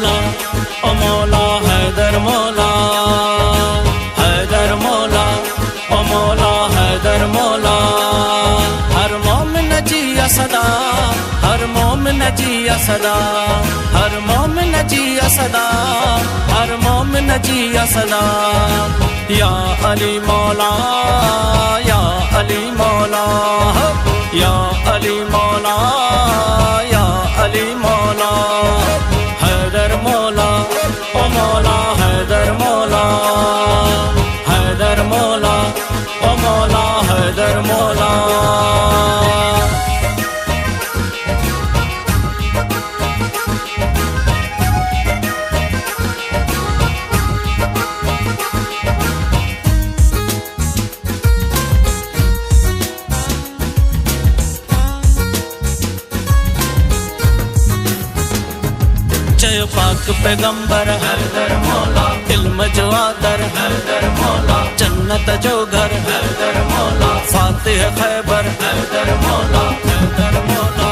मौला ओ मौला हैदर मौला, हैदर मौला ओ मौला हैदर मौला। हर मोमिन जिया सदा, हर मोमिन जिया सदा, हर मोमिन जिया सदा, हर मोमिन जिया सदा। या अली मौला, या अली मौला, या अली मौला, या अली मौला। हैदर मौला ओ मौला हैदर मौला, हैदर मौला ओ मौला हैदर मौला। जय पाक पैगंबर हैदर मौला, इल्म जो आदर हैदर मौला, जन्नत जो घर हैदर मौला, फातिह खैबर हैदर मौला, हैदर मौला।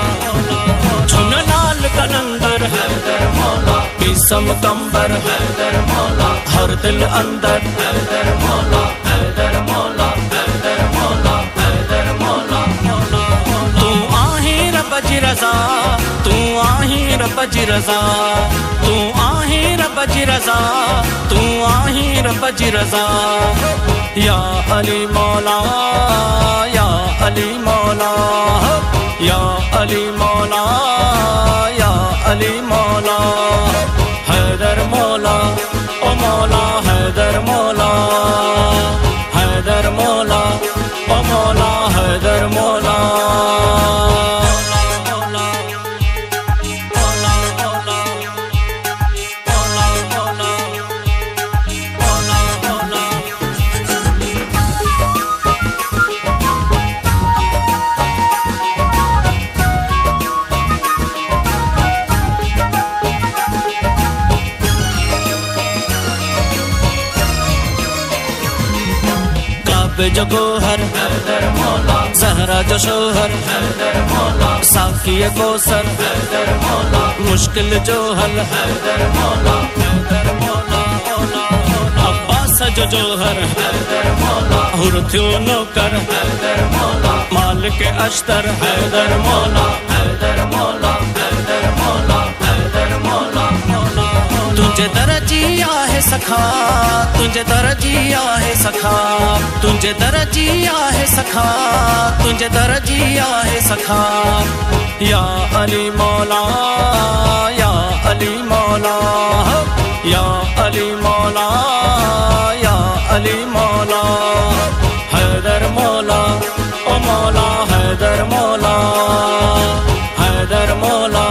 चुन लाल कलंदर हैदर मौला, पीसम कंबर हैदर मौला, हर दिल अंदर हैदर मौला, हैदर मौला, हैदर मौला, हैदर मौला। तू आही रब जी रज़ा, तू आही रब जी रज़ा, तू आही रब जी रज़ा, तू आही रब जी रज़ा। या अली मौला, या अली मौला, या अली मौला, या अली मौला। हैदर मौला ओ मौला हैदर मौला, हैदर मौला ओ मौला हैदर मौला। जो गोहर हैदर मौला, ज़हरा जो शोहर हैदर मौला, साकिए कोसर हैदर मौला, मुश्किल जो हल हैदर मौला, हैदर मौला। अब्बास जो जोहर हैदर मौला, हुरथ्यो नौकर हैदर मौला, मालिक अश्तर हैदर मौला, हैदर मौला, हैदर मौला, हैदर मौला। तुझे दरजिया है सखा, तुझे दरजिया है सखा, तुझे दरजिया है सखा, तुझे दरजिया है सखा। या अली मौला, या अली मौला, या अली मौला, या अली मौला। हैदर मौला ओ मौला हैदर मौला, हैदर मौला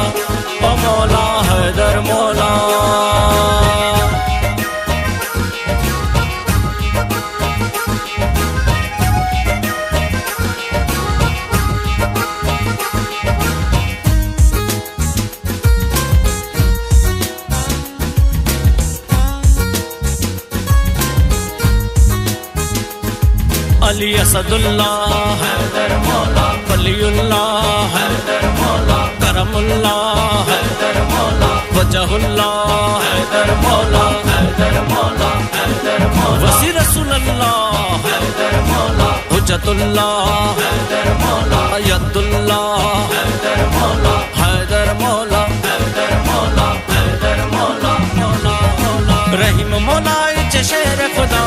ओ मौला हैदर मौला। अली असदुल्लाह हैदर मौला, वलीउल्लाह हैदर मौला, करमुल्लाह हैदर मौला, वजहुल्लाह हैदर मौला, हैदर मौला, हैदर मौला। वसी रसूलुल्लाह हैदर मौला, हुज्जतुल्लाह हैदर मौला, यद्दुल्लाह हैदर मौला, हैदर मौला, हैदर मौला, हैदर मौला। रहीम मौलाई चे शेर खुदा,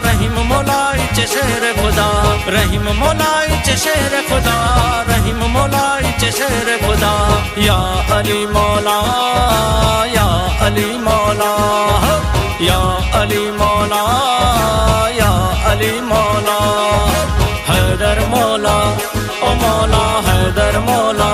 रहीम मौलाई चे शेर खुदा, रहीम मौलाई चे शेर खुदा, रहीम मौलाई चे शेर खुदा। या अली मौला, या अली मौला, या अली मौला, या अली मौला। हैदर मौला ओ मौला हैदर मौला,